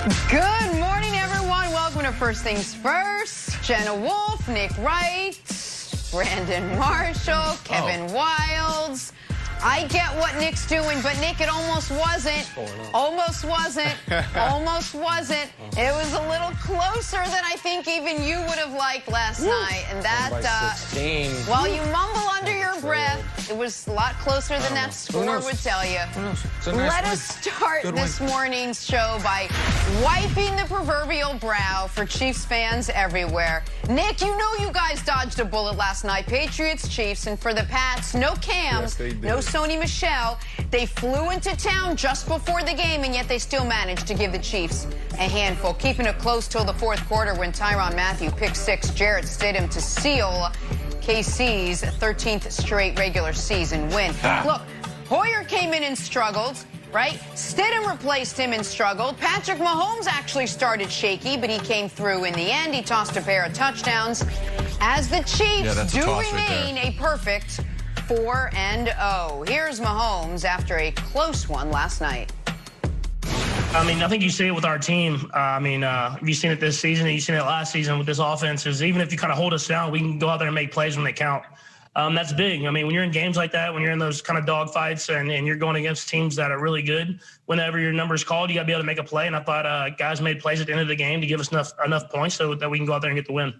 Good morning, everyone. Welcome to First Things First. Jenna Wolfe, Nick Wright, Brandon Marshall, Kevin Wilds. I get what Nick's doing, but Nick, it almost wasn't. Almost wasn't. Almost wasn't. It was a little closer than I think even you would have liked last night. And that, while you mumble under your breath, it was a lot closer than that score would tell you. Let us start this morning's show by wiping the proverbial brow for Chiefs fans everywhere. Nick, you know you guys dodged a bullet last night. Patriots, Chiefs, and for the Pats, no Cam, no Sony Michel. They flew into town just before the game, and yet they still managed to give the Chiefs a handful, keeping it close till the fourth quarter when Tyrann Mathieu picked six Jarrett Stidham to seal KC's 13th straight regular season win. Look, Hoyer came in and struggled, right? Stidham replaced him and struggled. Patrick Mahomes actually started shaky, but he came through in the end. He tossed a pair of touchdowns as the Chiefs do remain a perfect 4-0. Here's Mahomes after a close one last night. I mean, I think you see it with our team. You've seen it this season, and you've seen it last season with this offense. Is even if you kind of hold us down, we can go out there and make plays when they count. That's big. I mean, when you're in games like that, when you're in those kind of dogfights and you're going against teams that are really good, whenever your number is called, you got to be able to make a play. And I thought guys made plays at the end of the game to give us enough points so that we can go out there and get the win.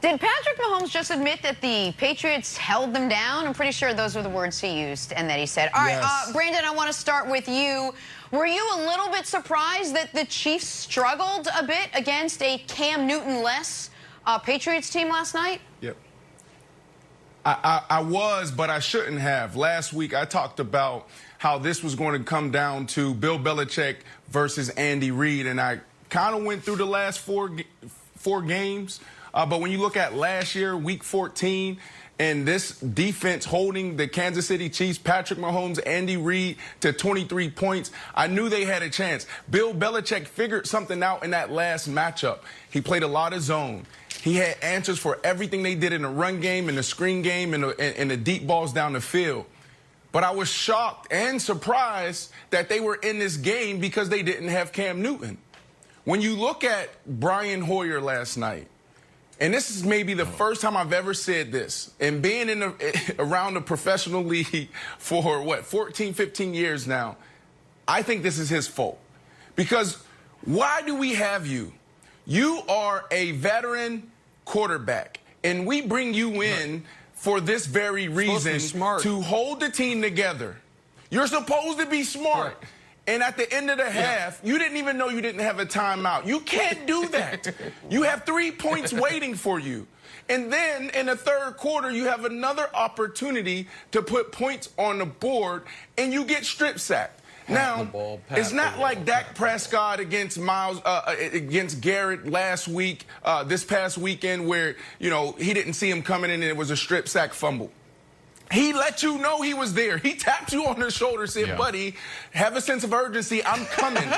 Did Patrick Mahomes just admit that the Patriots held them down? I'm pretty sure those were the words he used and that he said. All right, Brandon, I want to start with you. Were you a little bit surprised that the Chiefs struggled a bit against a Cam Newton-less Patriots team last night? Yep. I was, but I shouldn't have. Last week, I talked about how this was going to come down to Bill Belichick versus Andy Reid, and I kind of went through the last four games. But when you look at last year, week 14, and this defense holding the Kansas City Chiefs, Patrick Mahomes, Andy Reid to 23 points, I knew they had a chance. Bill Belichick figured something out in that last matchup. He played a lot of zone. He had answers for everything they did in the run game, in the screen game, and the deep balls down the field. But I was shocked and surprised that they were in this game because they didn't have Cam Newton. When you look at Brian Hoyer last night, and this is maybe the first time I've ever said this, and being around the professional league for, 14, 15 years now, I think this is his fault. Because why do we have you? You are a veteran quarterback, and we bring you in for this very reason, to hold the team together. You're supposed to be smart. Right. And at the end of the half, you didn't even know you didn't have a timeout. You can't do that. You have 3 points waiting for you. And then in the third quarter, you have another opportunity to put points on the board, and you get strip sacked. Now, it's not like Dak Prescott against against Garrett last week, this past weekend, where, you know, he didn't see him coming in and it was a strip sack fumble. He let you know he was there. He tapped you on the shoulder, said, buddy, have a sense of urgency. I'm coming.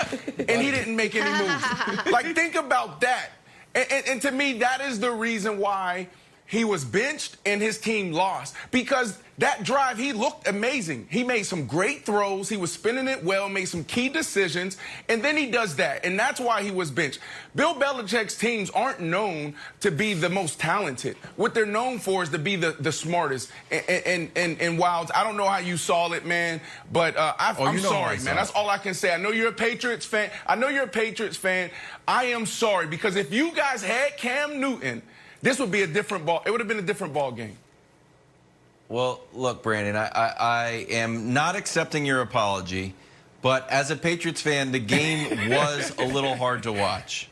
And he didn't make any moves. Like, think about that. And to me, that is the reason why he was benched and his team lost. Because that drive, he looked amazing. He made some great throws. He was spinning it well, made some key decisions, and then he does that. And that's why he was benched. Bill Belichick's teams aren't known to be the most talented. What they're known for is to be the smartest. And Wilds, I don't know how you saw it, man, but I'm sorry, man. That's all I can say. I know you're a Patriots fan. I am sorry, because if you guys had Cam Newton, this would be a different ball. It would have been a different ball game. Well, look, Brandon, I am not accepting your apology, but as a Patriots fan, the game was a little hard to watch.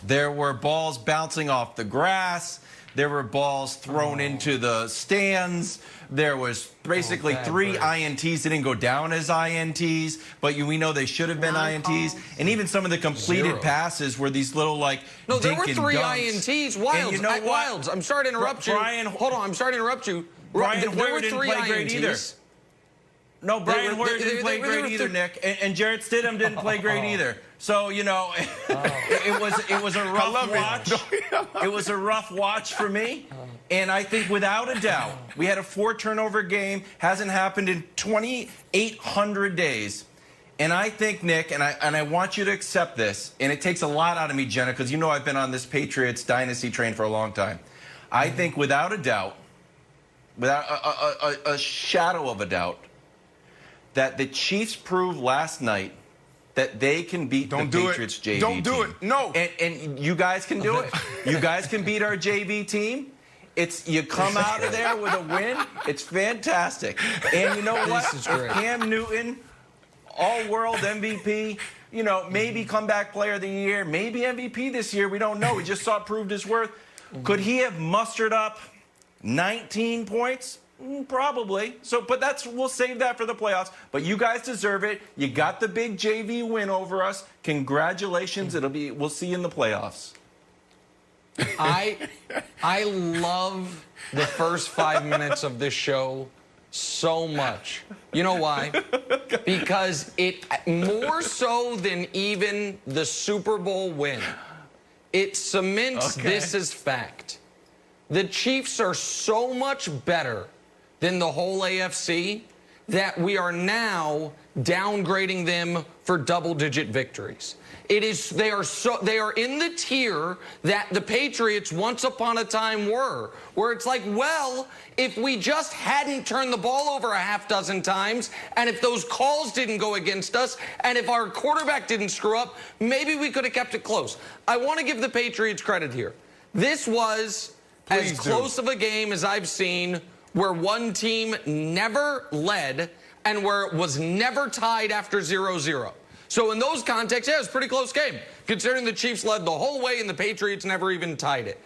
There were balls bouncing off the grass. There were balls thrown into the stands. There was basically 3 INTs that didn't go down as INTs, but we know they should have been INTs. And even some of the completed passes were these little, like, no, there were 3 dunks. INTs. Wilds, you know Wilds, I'm sorry to interrupt you. Hold on, I'm sorry to interrupt you. Brian Hoyer didn't play great either. No, Brian Hoyer didn't play great either, Nick. And Jarrett Stidham didn't play great either. So, you know, it was a rough watch. It was a rough watch for me. And I think without a doubt, we had a 4-turnover game. Hasn't happened in 2,800 days. And I think, Nick, and I want you to accept this, and it takes a lot out of me, Jenna, because you know I've been on this Patriots dynasty train for a long time. I think without a doubt, without a shadow of a doubt, that the Chiefs proved last night that they can beat the Patriots JV team. Don't do it. No. And you guys can do it. You guys can beat our JV team. You come out of there with a win. It's fantastic. And you know what? This is great. Cam Newton, all-world MVP, you know, maybe comeback player of the year, maybe MVP this year. We don't know. We just saw it proved his worth. Could he have mustered up 19 points? Probably. But we'll save that for the playoffs. But you guys deserve it. You got the big JV win over us. Congratulations. We'll see you in the playoffs. I love the first 5 minutes of this show so much. You know why? Because it, more so than even the Super Bowl win, it cements this as fact. The Chiefs are so much better than the whole AFC that we are now downgrading them for double-digit victories. They are in the tier that the Patriots once upon a time were, where it's like, well, if we just hadn't turned the ball over a half dozen times, and if those calls didn't go against us, and if our quarterback didn't screw up, maybe we could have kept it close. I want to give the Patriots credit here. This was as close of a game as I've seen, where one team never led and where it was never tied after 0-0. So in those contexts, yeah, it was a pretty close game, considering the Chiefs led the whole way and the Patriots never even tied it.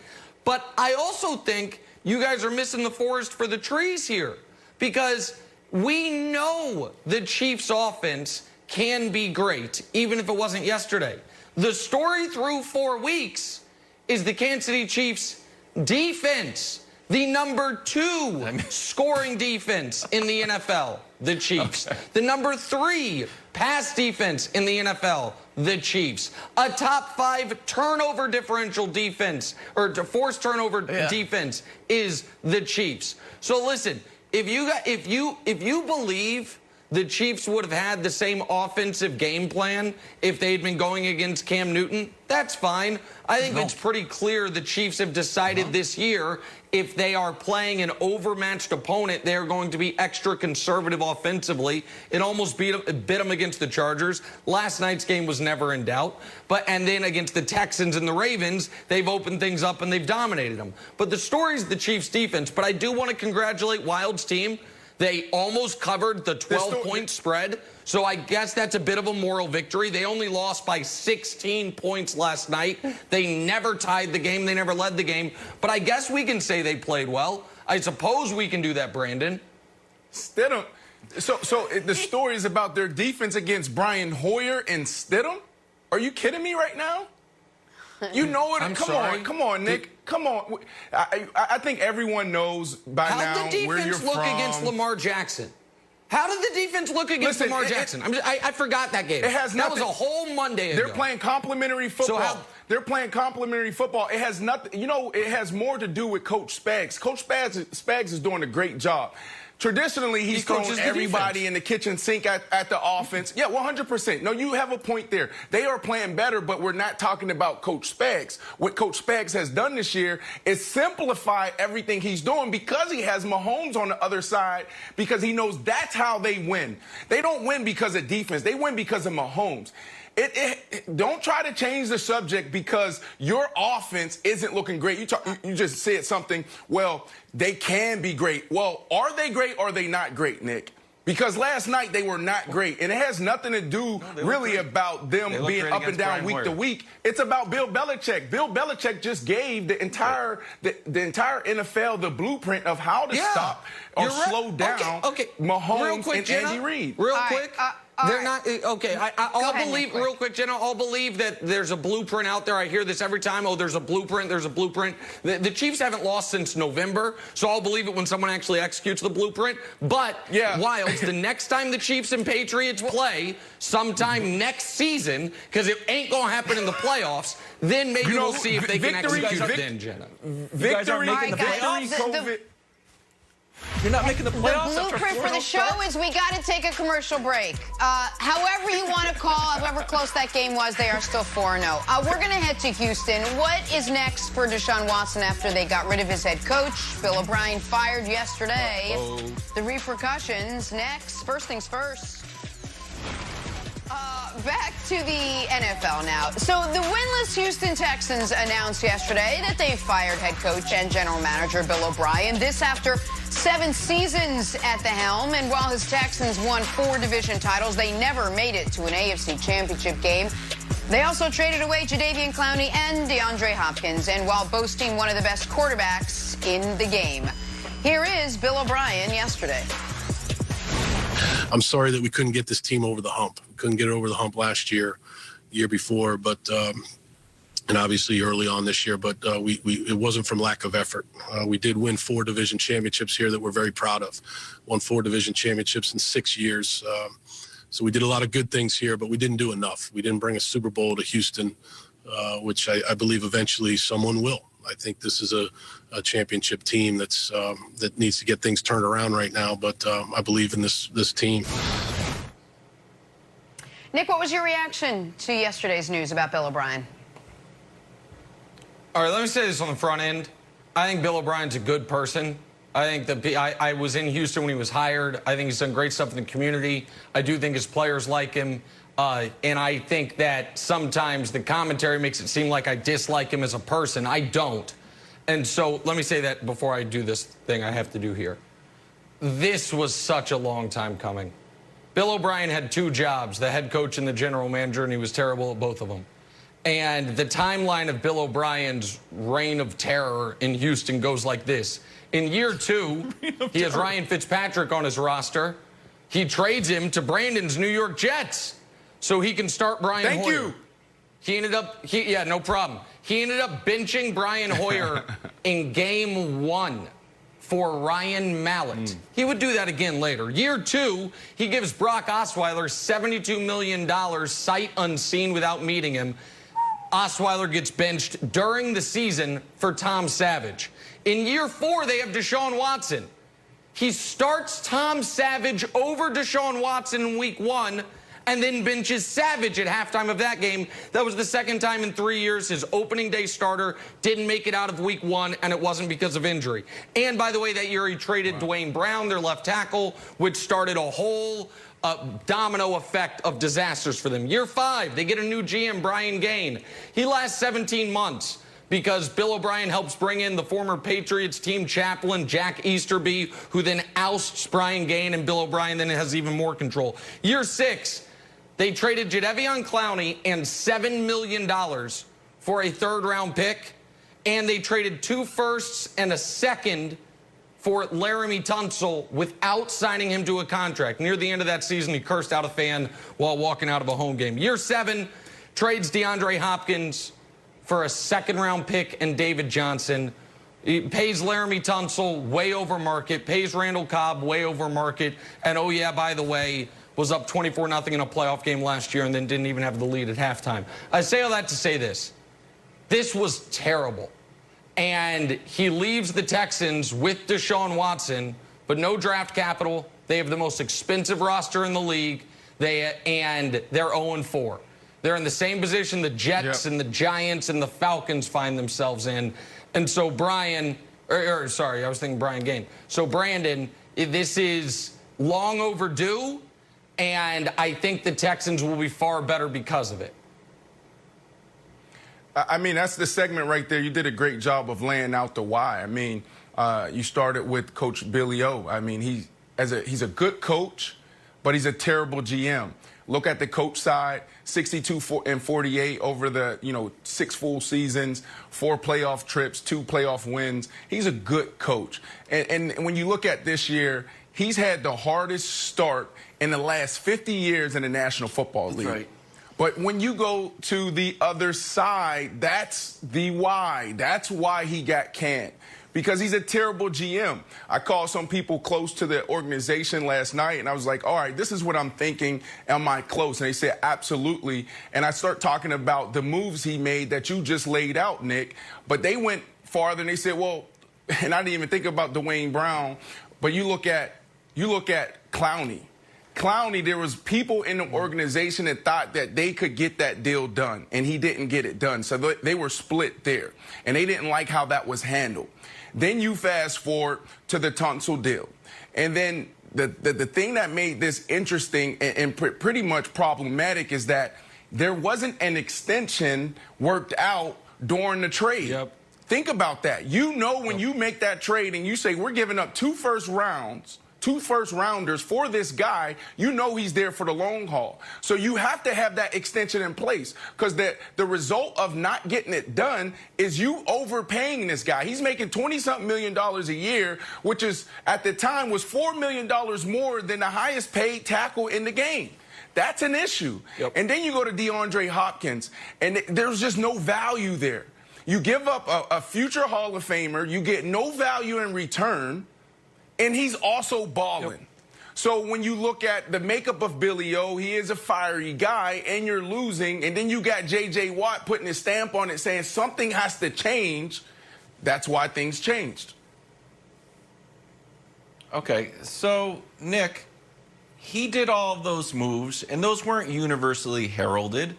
But I also think you guys are missing the forest for the trees here, because we know the Chiefs' offense can be great, even if it wasn't yesterday. The story through 4 weeks is the Kansas City Chiefs' defense, the number 2 scoring defense in the NFL, the Chiefs. The number 3 pass defense in the NFL, the Chiefs. A top 5 turnover differential defense, or forced turnover defense, is the Chiefs. So listen, if you believe the Chiefs would have had the same offensive game plan if they'd been going against Cam Newton, that's fine. I think it's pretty clear the Chiefs have decided this year, if they are playing an overmatched opponent, they're going to be extra conservative offensively. It almost bit them against the Chargers. Last night's game was never in doubt. And then against the Texans and the Ravens, they've opened things up and they've dominated them. But the story's the Chiefs' defense. But I do want to congratulate Wild's team. They almost covered the 12-point spread, so I guess that's a bit of a moral victory. They only lost by 16 points last night. They never tied the game. They never led the game. But I guess we can say they played well. I suppose we can do that, Brandon. Stidham. So the story is about their defense against Brian Hoyer and Stidham? Are you kidding me right now? You know it. Come on, Nick. Come on. I think everyone knows by now where you're from. How did the defense look against Lamar Jackson? How did the defense look against Lamar Jackson? I forgot that game. It has nothing. That was a whole Monday ago. They're playing complimentary football. They're playing complimentary football. It has nothing. You know, it has more to do with Coach Spags. Coach Spags is doing a great job. Traditionally, he's thrown everybody in the kitchen sink at the offense. Yeah, 100%. No, you have a point there. They are playing better, but we're not talking about Coach Spags. What Coach Spags has done this year is simplify everything he's doing, because he has Mahomes on the other side, because he knows that's how they win. They don't win because of defense. They win because of Mahomes. Don't try to change the subject because your offense isn't looking great. You just said something, well, they can be great. Well, are they great or are they not great, Nick? Because last night they were not great. And it has nothing to do really about them being up and down week to week. It's about Bill Belichick. Bill Belichick just gave the entire NFL the blueprint of how to stop or slow down Mahomes and Andy Reid. Real quick. They're not okay. I'll believe real quick, Jenna. I'll believe that there's a blueprint out there. I hear this every time. Oh, there's a blueprint. There's a blueprint. The Chiefs haven't lost since November, so I'll believe it when someone actually executes the blueprint. But Wilds, the next time the Chiefs and Patriots play, sometime next season, because it ain't gonna happen in the playoffs, then maybe we'll see if they can execute it then, Jenna. Victory, COVID. You're not making the playoffs. The blueprint for the show is we got to take a commercial break. However you a call. However close that game was, they are still 4-0. We're going to head to Houston. What is next for Deshaun Watson after they got rid of his head coach? Bill O'Brien fired yesterday. The repercussions next. First things first. Back to the NFL now. So the winless Houston Texans announced yesterday that they fired head coach and general manager Bill O'Brien. This after 7 seasons at the helm. And while his Texans won 4 division titles, they never made it to an AFC championship game. They also traded away Jadeveon Clowney and DeAndre Hopkins, and while boasting one of the best quarterbacks in the game. Here is Bill O'Brien yesterday. I'm sorry that we couldn't get this team over the hump. We couldn't get it over the hump last year, the year before, but and obviously early on this year. But it wasn't from lack of effort. We did win 4 division championships here that we're very proud of. Won 4 division championships in 6 years. So we did a lot of good things here, but we didn't do enough. We didn't bring a Super Bowl to Houston, which I believe eventually someone will. I think this is a championship team that needs to get things turned around right now, but I believe in this team. Nick, what was your reaction to yesterday's news about Bill O'Brien? All right, let me say this on the front end. I think Bill O'Brien's a good person. I think that I was in Houston when he was hired. I think he's done great stuff in the community. I do think his players like him. And I think that sometimes the commentary makes it seem like I dislike him as a person. I don't. And so let me say that before I do this thing I have to do here. This was such a long time coming. Bill O'Brien had 2 jobs, the head coach and the general manager, and he was terrible at both of them. And the timeline of Bill O'Brien's reign of terror in Houston goes like this. In year 2, he has Ryan Fitzpatrick on his roster. He trades him to Brandon's New York Jets so he can start Brian Hoyer. Thank you. He ended up, yeah, no problem. He ended up benching Brian Hoyer in game 1 for Ryan Mallett. He would do that again later. Year 2, he gives Brock Osweiler $72 million sight unseen without meeting him. Osweiler gets benched during the season for Tom Savage. In year 4, they have Deshaun Watson. He starts Tom Savage over Deshaun Watson in week 1 and then benches Savage at halftime of that game. That was the second time in 3 years his opening day starter didn't make it out of week 1, and it wasn't because of injury. And by the way, that year he traded Dwayne Brown, their left tackle, which started a whole domino effect of disasters for them. Year 5, they get a new GM, Brian Gaine. He lasts 17 months because Bill O'Brien helps bring in the former Patriots team chaplain, Jack Easterby, who then ousts Brian Gaine, and Bill O'Brien then has even more control. Year 6, they traded Jadeveon Clowney and $7 million for a 3rd-round pick, and they traded 2 firsts and a 2nd for Laramie Tunsil without signing him to a contract. Near the end of that season, he cursed out a fan while walking out of a home game. Year 7, trades DeAndre Hopkins for a 2nd-round pick and David Johnson. He pays Laramie Tunsil way over market, pays Randall Cobb way over market, and oh yeah, by the way, was up 24-0 in a playoff game last year and then didn't even have the lead at halftime. I say all that to say this. This was terrible. And he leaves the Texans with Deshaun Watson, but no draft capital. They have the most expensive roster in the league, and they're 0-4. They're in the same position the Jets and the Giants and the Falcons find themselves in. And so Brian, sorry, I was thinking Brian Gaine. So Brandon, this is long overdue, and I think the Texans will be far better because of it. I mean, that's the segment right there. You did a great job of laying out the why. I mean, you started with Coach Billy O. I mean, he's a good coach, but he's a terrible GM. Look at the coach side, 62-48 over the 6 full seasons, 4 playoff trips, 2 playoff wins. He's a good coach. And when you look at this year, he's had the hardest start in the last 50 years in the National Football League. That's right. But when you go to the other side, that's the why. That's why he got canned. Because he's a terrible GM. I called some people close to the organization last night, and I was like, all right, this is what I'm thinking. Am I close? And they said, absolutely. And I start talking about the moves he made that you just laid out, Nick. But they went farther, and they said, well, and I didn't even think about Dwayne Brown, but you look at Clowney. Clowney, there was people in the organization that thought that they could get that deal done, and he didn't get it done. So they were split there, and they didn't like how that was handled. Then you fast forward to the Tunsil deal. And then the thing that made this interesting and pretty much problematic is that there wasn't an extension worked out during the trade. Yep. Think about that. You know, when you make that trade and you say we're giving up 2 first-rounders for this guy, you know he's there for the long haul. So you have to have that extension in place, because the result of not getting it done is you overpaying this guy. He's making $20-something million a year, which is, at the time, was $4 million more than the highest paid tackle in the game. That's an issue. Yep. And then you go to DeAndre Hopkins, and there's just no value there. You give up a future Hall of Famer, you get no value in return, and he's also balling. Yep. So when you look at the makeup of Billy O, he is a fiery guy, and you're losing, and then you got J.J. Watt putting his stamp on it saying something has to change. That's why things changed. Okay, so, Nick, he did all of those moves, and those weren't universally heralded.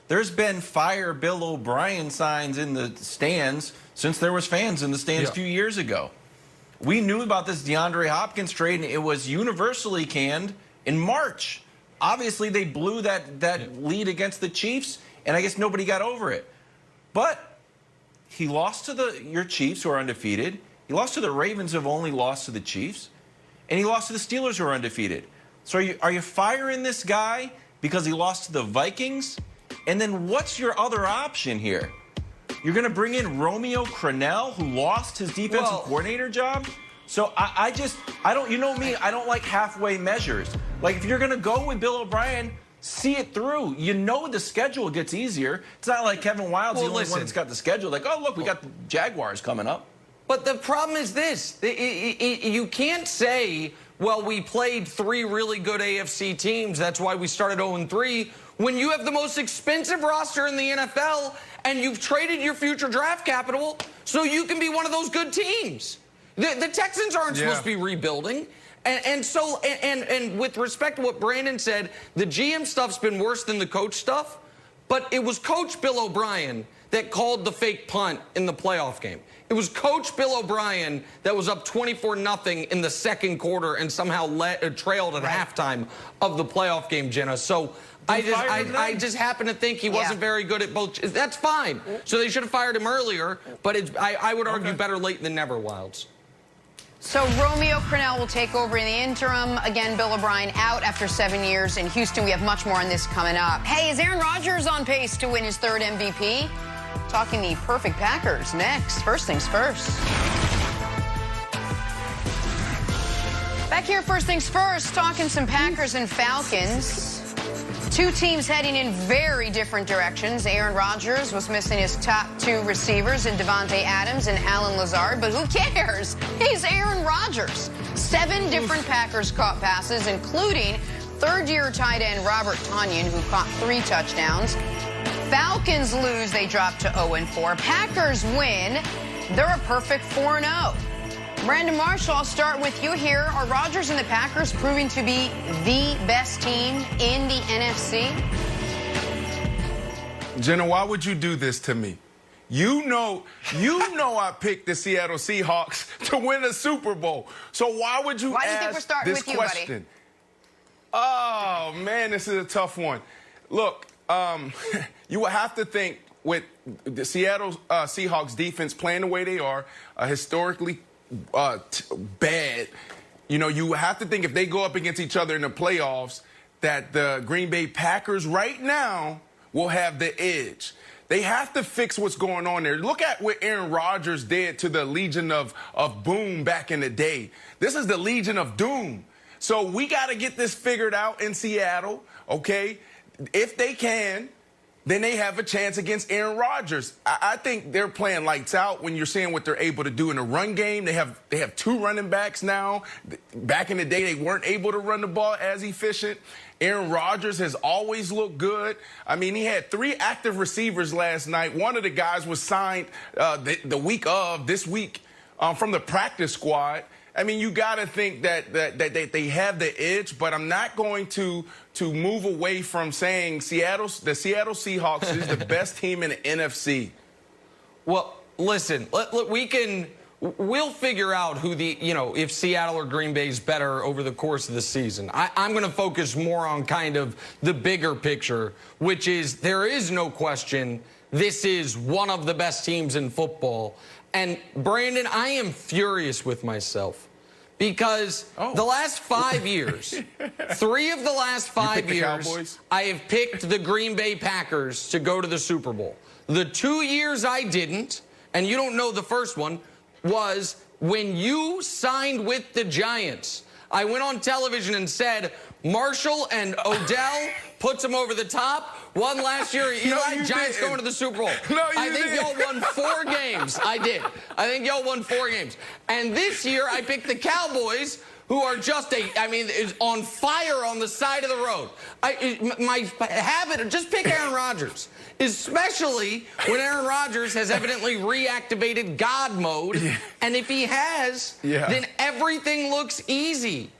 There's been fire Bill O'Brien signs in the stands since there was fans in the stands 2 years ago. We knew about this DeAndre Hopkins trade, and it was universally canned in March. Obviously, they blew that lead against the Chiefs, and I guess nobody got over it. But he lost to your Chiefs, who are undefeated. He lost to the Ravens, who have only lost to the Chiefs. And he lost to the Steelers, who are undefeated. So are you firing this guy because he lost to the Vikings? And then what's your other option here? You're going to bring in Romeo Crennel, who lost his defensive coordinator job? So I don't, you know me, I don't like halfway measures. Like, if you're going to go with Bill O'Brien, see it through. You know the schedule gets easier. It's not like Kevin Wilde's the only one that's got the schedule. Like, oh, look, we got the Jaguars coming up. But the problem is this. You can't say, well, we played 3 really good AFC teams, that's why we started 0-3, when you have the most expensive roster in the NFL and you've traded your future draft capital so you can be one of those good teams. The Texans aren't supposed to be rebuilding. And with respect to what Brandon said, the GM stuff's been worse than the coach stuff, but it was Coach Bill O'Brien that called the fake punt in the playoff game. It was Coach Bill O'Brien that was up 24-0 in the second quarter and somehow trailed at halftime of the playoff game, Jenna. So I just happen to think he wasn't very good at both. That's fine. So they should have fired him earlier, but I would argue better late than never, Wildes. So Romeo Crennel will take over in the interim. Again, Bill O'Brien out after 7 years in Houston. We have much more on this coming up. Hey, is Aaron Rodgers on pace to win his 3rd MVP? Talking the perfect Packers next. First things first. Back here, first things first, talking some Packers and Falcons. 2 teams heading in very different directions. Aaron Rodgers was missing his top 2 receivers in Devontae Adams and Allen Lazard, but who cares? He's Aaron Rodgers. 7 different Packers caught passes, including 3rd-year tight end Robert Tonyan, who caught 3 touchdowns. Falcons lose, they drop to 0-4. Packers win, they're a perfect 4-0. Brandon Marshall, I'll start with you here. Are Rodgers and the Packers proving to be the best team in the NFC? Jenna, why would you do this to me? You know I picked the Seattle Seahawks to win a Super Bowl. So why would you ask this question? Oh, man, this is a tough one. Look, you would have to think with the Seattle Seahawks defense playing the way they are, historically bad. You know, you have to think if they go up against each other in the playoffs that the Green Bay Packers right now will have the edge. They have to fix what's going on there. Look at what Aaron Rodgers did to the Legion of Boom back in the day. This is the Legion of Doom. So we got to get this figured out in Seattle, okay? If they can, then they have a chance against Aaron Rodgers. I think they're playing lights out when you're seeing what they're able to do in the run game. They have 2 running backs now. Back in the day, they weren't able to run the ball as efficient. Aaron Rodgers has always looked good. I mean, he had 3 active receivers last night. One of the guys was signed the week of this week from the practice squad. I mean, you got to think that they have the edge, but I'm not going to move away from saying the Seattle Seahawks is the best team in the NFC. Well, listen, we'll figure out who if Seattle or Green Bay is better over the course of the season. I'm going to focus more on kind of the bigger picture, which is there is no question this is one of the best teams in football. And Brandon, I am furious with myself because the last 5 years, 3 of the last 5 years, Cowboys? I have picked the Green Bay Packers to go to the Super Bowl. The 2 years I didn't, and you don't know the first one, was when you signed with the Giants. I went on television and said, Marshall and Odell puts them over the top. Won last year. Eli, Giants didn't. going to the Super Bowl. No, I think y'all won 4 games. I did. I think y'all won 4 games. And this year, I picked the Cowboys, who are just is on fire on the side of the road. My habit of just pick Aaron Rodgers, especially when Aaron Rodgers has evidently reactivated God mode. And if he has, then everything looks easy.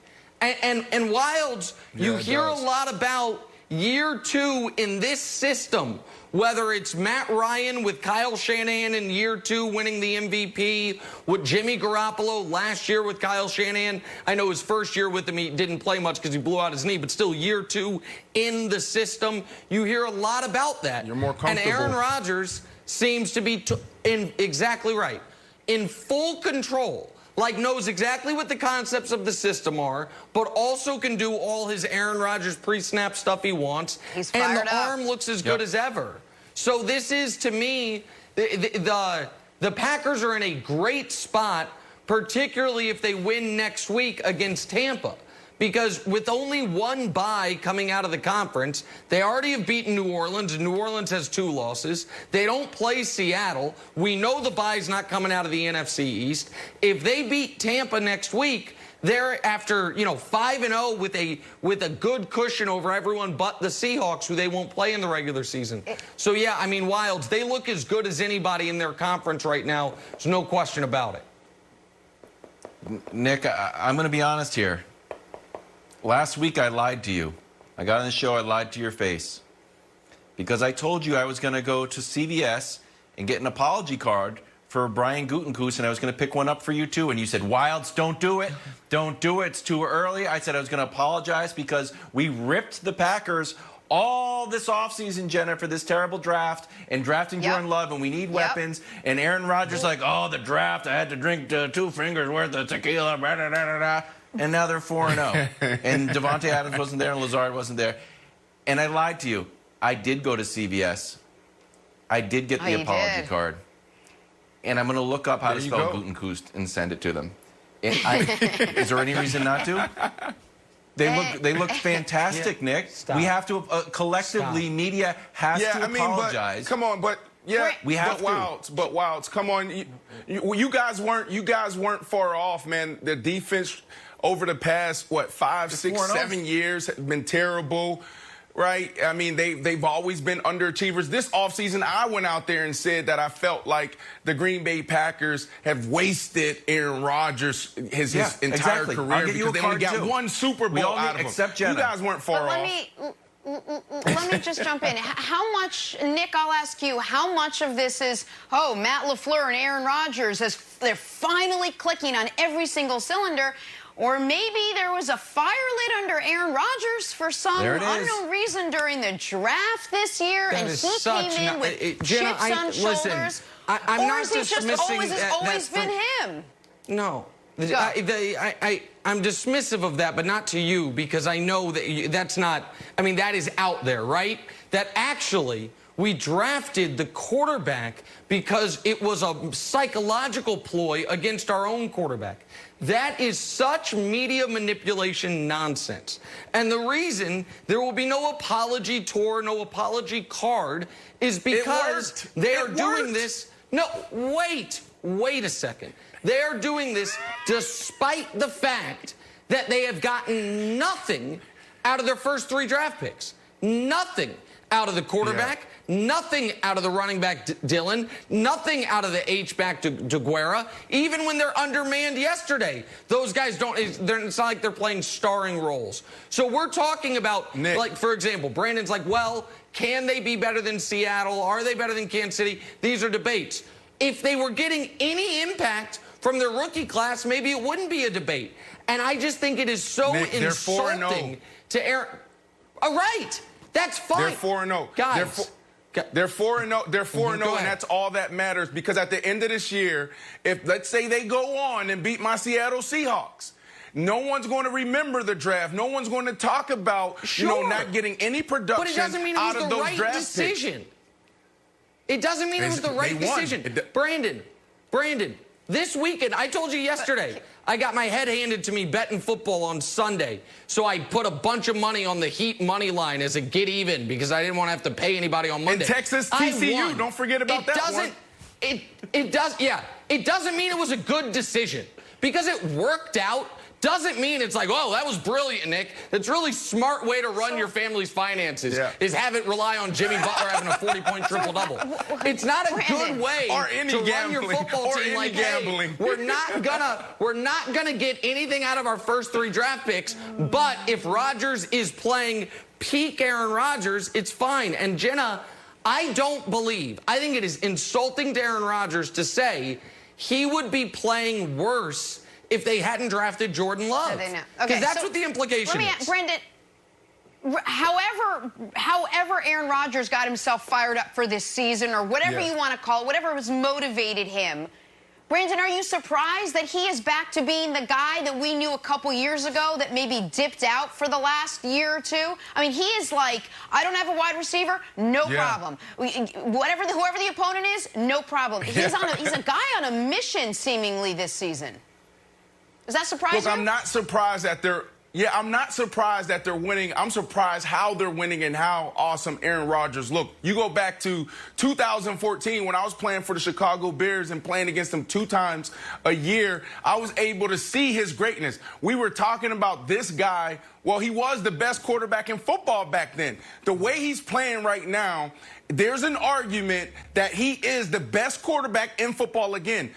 And Wilds, you hear a lot about year 2 in this system, whether it's Matt Ryan with Kyle Shanahan in year 2 winning the MVP, with Jimmy Garoppolo last year with Kyle Shanahan. I know his first year with him, he didn't play much because he blew out his knee, but still year 2 in the system. You hear a lot about that. You're more comfortable. And Aaron Rodgers seems to be exactly right, in full control. Knows exactly what the concepts of the system are, but also can do all his Aaron Rodgers pre-snap stuff he wants. He's fired and the up. arm looks as good as ever. So this is, to me, the Packers are in a great spot, particularly if they win next week against Tampa. Because with only 1 bye coming out of the conference, they already have beaten New Orleans, and New Orleans has 2 losses. They don't play Seattle. We know the bye's not coming out of the NFC East. If they beat Tampa next week, they're after 5-0 with a good cushion over everyone but the Seahawks, who they won't play in the regular season. So yeah, I mean, Wilds, they look as good as anybody in their conference right now. There's no question about it. Nick, I'm going to be honest here. Last week, I lied to you. I got on the show, I lied to your face. Because I told you I was going to go to CVS and get an apology card for Brian Gutekunst, and I was going to pick one up for you, too. And you said, Wilds, don't do it. Don't do it. It's too early. I said I was going to apologize because we ripped the Packers all this offseason, Jenna, for this terrible draft and drafting Jordan Love, and we need weapons. And Aaron Rodgers like, oh, the draft, I had to drink 2 fingers worth of tequila, blah, blah, blah, blah, blah. And now they're 4-0. And Devontae Adams wasn't there and Lazard wasn't there. And I lied to you. I did go to CVS. I did get the apology card. And I'm going to look up how to spell Gutekunst and send it to them. Is there any reason not to? They look fantastic, Nick. Stop. We have to collectively, media has to apologize. But, come on, but we have But Wilds, come on, you guys weren't far off, man. The defense over the past 5, 6, 7 years has been terrible. Right? I mean, they've always been underachievers. This offseason, I went out there and said that I felt like the Green Bay Packers have wasted Aaron Rodgers his entire career because they only got 1 Super Bowl out of him. Except Jenna. You guys weren't far off. Let me just jump in. How much, Nick, I'll ask you, how much of this is, Matt LaFleur and Aaron Rodgers, they're finally clicking on every single cylinder? Or maybe there was a fire lit under Aaron Rodgers for some unknown reason during the draft this year, and he came in with chips on shoulders. I'm not dismissing has it always been him? No. I'm dismissive of that, but not to you, because I know that that's not, that is out there, right? That actually we drafted the quarterback because it was a psychological ploy against our own quarterback. That is such media manipulation nonsense. And the reason there will be no apology tour, no apology card, is because they are doing this. No, wait a second. They are doing this despite the fact that they have gotten nothing out of their first 3 draft picks. Nothing. out of the quarterback. Nothing out of the running back, Dillon. Nothing out of the H-back, DeGuara. Even when they're undermanned yesterday, those guys it's not like they're playing starring roles. So we're talking about, like, for example, Brandon's like, well, can they be better than Seattle? Are they better than Kansas City? These are debates. If they were getting any impact from their rookie class, maybe it wouldn't be a debate. And I just think it is so insulting to Aaron. All right. That's fine. They're 4-0. Guys. They're 4-0. They're 4-0, and that's all that matters. Because at the end of this year, if let's say they go on and beat my Seattle Seahawks, no one's going to remember the draft. No one's going to talk about not getting any production. But it doesn't mean it was the right decision. It doesn't mean it was the right decision. Brandon, this weekend, I told you yesterday, I got my head handed to me betting football on Sunday. So I put a bunch of money on the Heat money line as a get even because I didn't want to have to pay anybody on Monday. And Texas, TCU, don't forget about that one. It doesn't mean it was a good decision. Because it worked out doesn't mean it's like, oh, that was brilliant, Nick. That's a really smart way to run your family's finances, is have it rely on Jimmy Butler having a 40-point triple-double. It's not a good way to run your football team like, hey, we're not gonna get anything out of our first 3 draft picks, but if Rodgers is playing peak Aaron Rodgers, it's fine. And Jenna, I think it is insulting to Aaron Rodgers to say he would be playing worse if they hadn't drafted Jordan Love. Because that's what the implication is. Brendan, however Aaron Rodgers got himself fired up for this season or whatever you want to call it, whatever has motivated him, Brandon, are you surprised that he is back to being the guy that we knew a couple years ago that maybe dipped out for the last year or two? I mean, he is like, I don't have a wide receiver, no problem. Whoever the opponent is, no problem. He's a guy on a mission seemingly this season. Does that surprise you? Look, I'm not surprised that they're winning. I'm surprised how they're winning and how awesome Aaron Rodgers looked. You go back to 2014 when I was playing for the Chicago Bears and playing against them 2 times a year. I was able to see his greatness. We were talking about this guy. Well, he was the best quarterback in football back then. The way he's playing right now, there's an argument that he is the best quarterback in football again.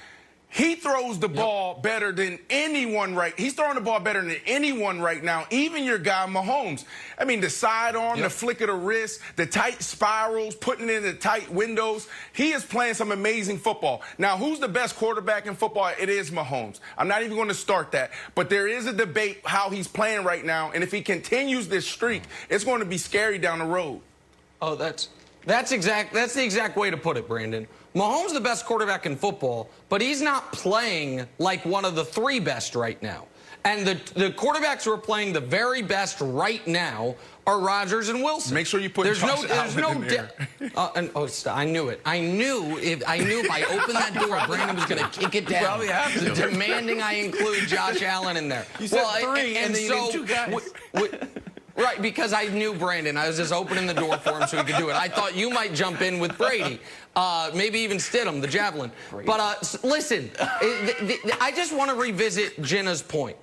He throws the ball better than anyone He's throwing the ball better than anyone right now, even your guy Mahomes. I mean, the sidearm, the flick of the wrist, the tight spirals, putting it in the tight windows. He is playing some amazing football. Now, who's the best quarterback in football? It is Mahomes. I'm not even going to start that. But there is a debate how he's playing right now, and if he continues this streak, it's going to be scary down the road. Oh, that's the exact way to put it, Brandon. Mahomes is the best quarterback in football, but he's not playing like one of the 3 best right now. And the quarterbacks who are playing the very best right now are Rodgers and Wilson. Make sure you put Josh Allen in there. I knew it. I knew if I opened that door, Brandon was going to kick it down. You probably have to. Demanding I include Josh Allen in there. You said 3, and then you need 2 guys. Right, because I knew Brandon. I was just opening the door for him so he could do it. I thought you might jump in with Brady. Maybe even Stidham, the javelin. Brady. But listen, I just want to revisit Jenna's point.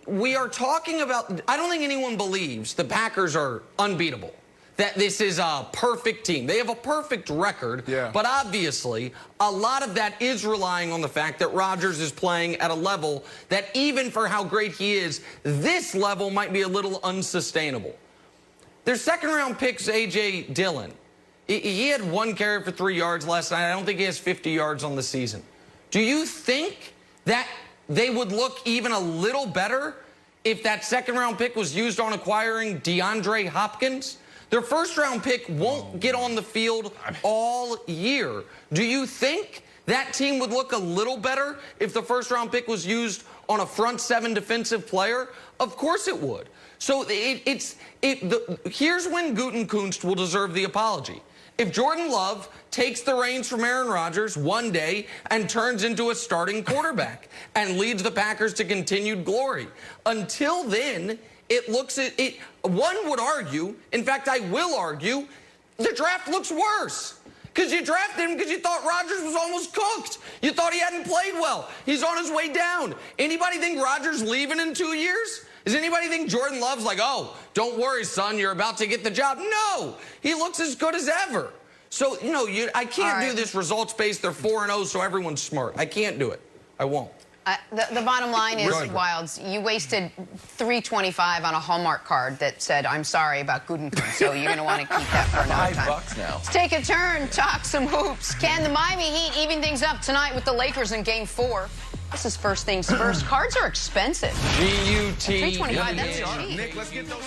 We are talking about, I don't think anyone believes the Packers are unbeatable, that this is a perfect team. They have a perfect record, but obviously a lot of that is relying on the fact that Rodgers is playing at a level that even for how great he is, this level might be a little unsustainable. Their second-round pick's A.J. Dillon. He had 1 carry for 3 yards last night. I don't think he has 50 yards on the season. Do you think that they would look even a little better if that second-round pick was used on acquiring DeAndre Hopkins? Their first-round pick won't get on the field all year. Do you think that team would look a little better if the first-round pick was used on a front 7 defensive player? Of course it would. So here's when Gutekunst will deserve the apology. If Jordan Love takes the reins from Aaron Rodgers one day and turns into a starting quarterback and leads the Packers to continued glory. Until then, one would argue, in fact, I will argue, the draft looks worse. Because you drafted him because you thought Rodgers was almost cooked. You thought he hadn't played well. He's on his way down. Anybody think Rodgers leaving in 2 years? Does anybody think Jordan Love's like, oh, don't worry, son, you're about to get the job? No, he looks as good as ever. So, I can't do this results-based. They're 4-0, so everyone's smart. I can't do it. I won't. The bottom line is, Wilds, you wasted $3.25 on a Hallmark card that said, I'm sorry about Gutekunst, so you're going to want to keep that for another time. $5 now. Let's take a turn, talk some hoops. Can the Miami Heat even things up tonight with the Lakers in Game 4? This is first things first. Cards are expensive. G-U-T. $3.25, that's cheap. Nick, let's get those.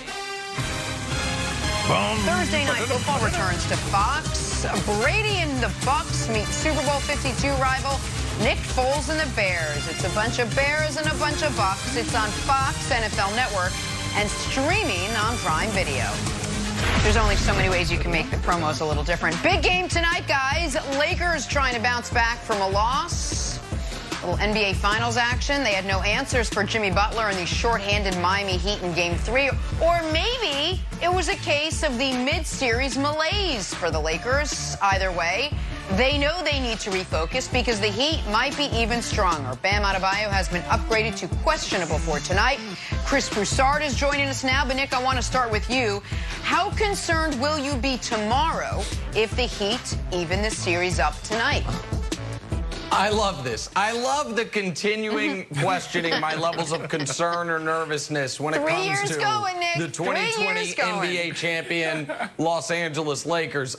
Thursday Night Football returns to Fox. Brady and the Bucks meet Super Bowl 52 rival Nick Foles and the Bears. It's a bunch of Bears and a bunch of Bucks. It's on Fox NFL Network and streaming on Prime Video. There's only so many ways you can make the promos a little different. Big game tonight, guys. Lakers trying to bounce back from a loss. A little NBA Finals action. They had no answers for Jimmy Butler and the shorthanded Miami Heat in Game 3. Or maybe it was a case of the mid-series malaise for the Lakers. Either way, they know they need to refocus because the Heat might be even stronger. Bam Adebayo has been upgraded to questionable for tonight. Chris Broussard is joining us now. But, Nick, I want to start with you. How concerned will you be tomorrow if the Heat even the series up tonight? I love this. I love the continuing questioning my levels of concern or nervousness when it comes to the 2020 NBA champion Los Angeles Lakers.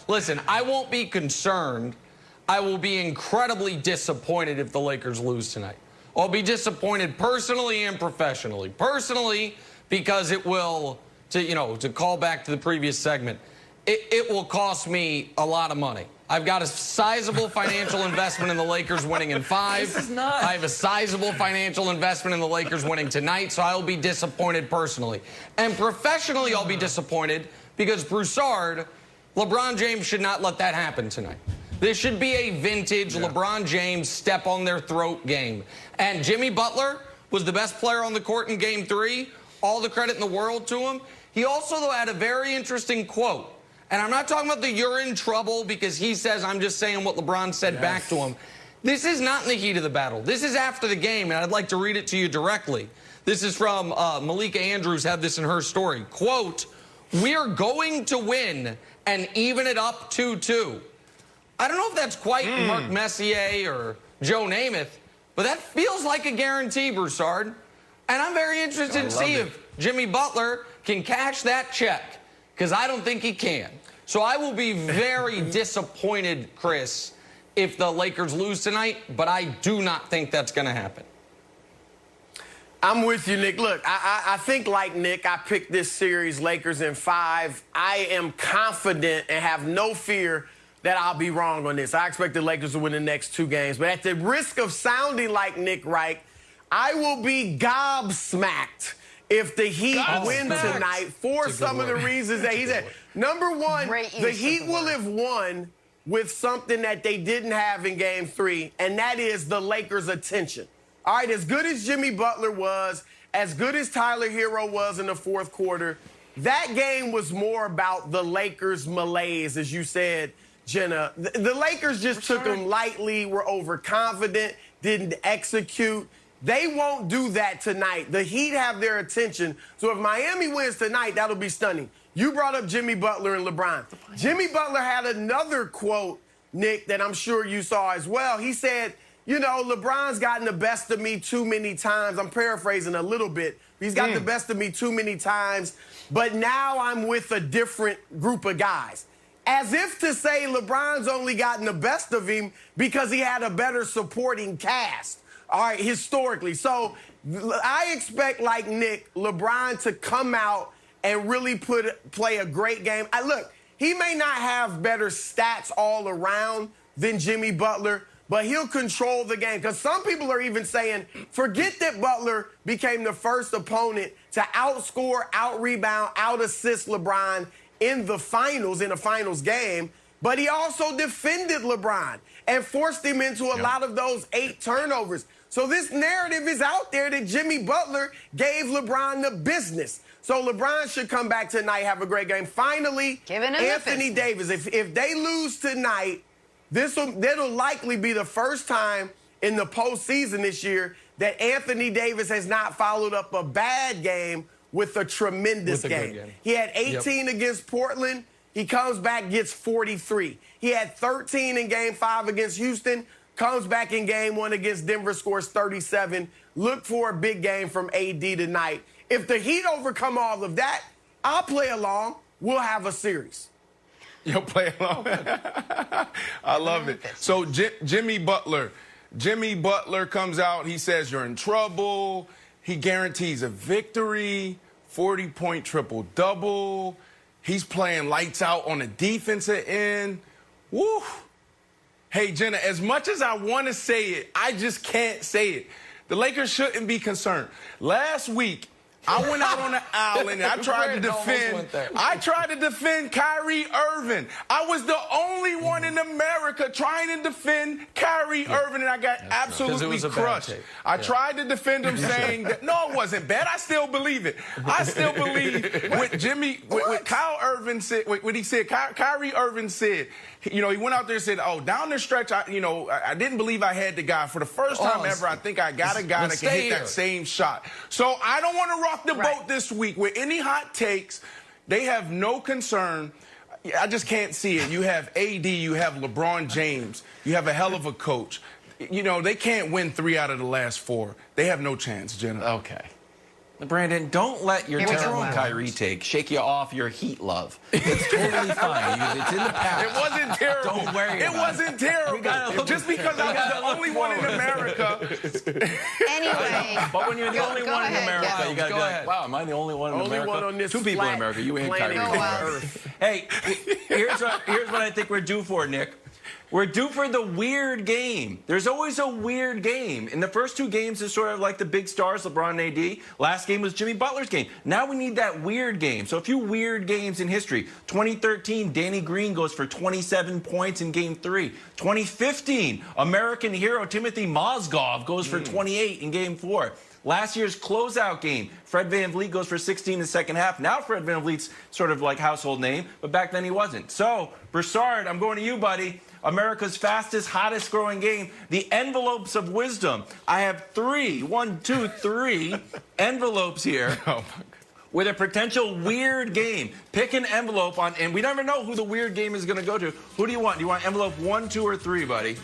Listen, I won't be concerned. I will be incredibly disappointed if the Lakers lose tonight. I'll be disappointed personally and professionally. Personally, because it will, to call back to the previous segment, it will cost me a lot of money. I've got a sizable financial investment in the Lakers winning in 5. This is not. I have a sizable financial investment in the Lakers winning tonight, so I will be disappointed personally. And professionally, I'll be disappointed because Broussard, LeBron James should not let that happen tonight. This should be a vintage LeBron James step on their throat game. And Jimmy Butler was the best player on the court in Game 3. All the credit in the world to him. He also, though, had a very interesting quote. And I'm not talking about the you're in trouble because he says I'm just saying what LeBron said back to him. This is not in the heat of the battle. This is after the game, and I'd like to read it to you directly. This is from Malika Andrews, had this in her story. Quote, "We're going to win and even it up 2-2. I don't know if that's quite Mark Messier or Joe Namath, but that feels like a guarantee, Broussard. And I'm very interested to see if Jimmy Butler can cash that check, because I don't think he can. So I will be very disappointed, Chris, if the Lakers lose tonight, but I do not think that's going to happen. I'm with you, Nick. Look, I think like Nick, I picked this series, Lakers in 5. I am confident and have no fear that I'll be wrong on this. I expect the Lakers to win the next 2 games. But at the risk of sounding like Nick Wright, I will be gobsmacked if the Heat win tonight for some of the reasons that he said. Number one, the Heat will have won with something that they didn't have in Game 3, and that is the Lakers' attention. All right, as good as Jimmy Butler was, as good as Tyler Hero was in the fourth quarter, that game was more about the Lakers' malaise, as you said, Jenna. The Lakers just took them lightly, were overconfident, didn't execute. They won't do that tonight. The Heat have their attention. So if Miami wins tonight, that'll be stunning. You brought up Jimmy Butler and LeBron. Jimmy Butler had another quote, Nick, that I'm sure you saw as well. He said, LeBron's gotten the best of me too many times. I'm paraphrasing a little bit. He's got the best of me too many times, but now I'm with a different group of guys. As if to say LeBron's only gotten the best of him because he had a better supporting cast. All right, historically. So I expect, like Nick, LeBron to come out and really play a great game. Look, he may not have better stats all around than Jimmy Butler, but he'll control the game. Because some people are even saying, forget that Butler became the first opponent to outscore, out-rebound, out-assist LeBron in the finals, in a finals game, but he also defended LeBron and forced him into a lot of those 8 turnovers. So this narrative is out there that Jimmy Butler gave LeBron the business. So LeBron should come back tonight, have a great game. Finally, Anthony Davis, if they lose tonight, that'll likely be the first time in the postseason this year that Anthony Davis has not followed up a bad game with a tremendous game. He had 18 against Portland. He comes back, gets 43. He had 13 in Game 5 against Houston. Comes back in Game 1 against Denver, scores 37. Look for a big game from AD tonight. If the Heat overcome all of that, I'll play along. We'll have a series. You'll play along. I love it. So Jimmy Butler comes out. He says you're in trouble. He guarantees a victory, 40-point triple-double. He's playing lights out on the defensive end. Woo. Hey, Jenna, as much as I want to say it, I just can't say it. The Lakers shouldn't be concerned. Last week, I went out on the island and I tried to defend Kyrie Irving. I was the only one in America trying to defend Kyrie Irving, and I got absolutely crushed. I tried to defend him, saying that no, it wasn't bad. I still believe it. I still believe what Kyle Irving said. What he said. Kyrie Irving said. He went out there and said, "Oh, down the stretch, I didn't believe I had the guy for the first time ever. I think I got a guy that can hit that same shot. So I don't want to rock the boat this week with any hot takes. They have no concern. I just can't see it. You have AD, you have LeBron James, you have a hell of a coach. They can't win 3 out of the last 4. They have no chance, Jenna. Okay. Brandon, don't let your terrible Kyrie take shake you off your Heat love. It's totally fine. It's in the past. It wasn't terrible. Don't worry about it. It wasn't terrible. Just because I was the only one in America. Anyway. But when you're the only one in America, you got to be like, ahead. wow, am I the only one in America? Only one on this 2 people in America, you and Kyrie. Hey, here's what I think we're due for, Nick. We're due for the weird game. There's always a weird game. In the first 2 games is sort of like the big stars, LeBron and AD. Last game was Jimmy Butler's game. Now we need that weird game. So a few weird games in history. 2013, Danny Green goes for 27 points in Game 3. 2015, American hero Timothy Mozgov goes for 28 in Game 4. Last year's closeout game, Fred VanVleet goes for 16 in the second half. Now Fred VanVleet's sort of like household name, but back then he wasn't. So, Broussard, I'm going to you, buddy. America's fastest, hottest growing game, the envelopes of wisdom. I have 3 envelopes here with a potential weird game. Pick an envelope on, and we never know who the weird game is going to go to. Who do you want? Do you want envelope 1, 2, or 3, buddy?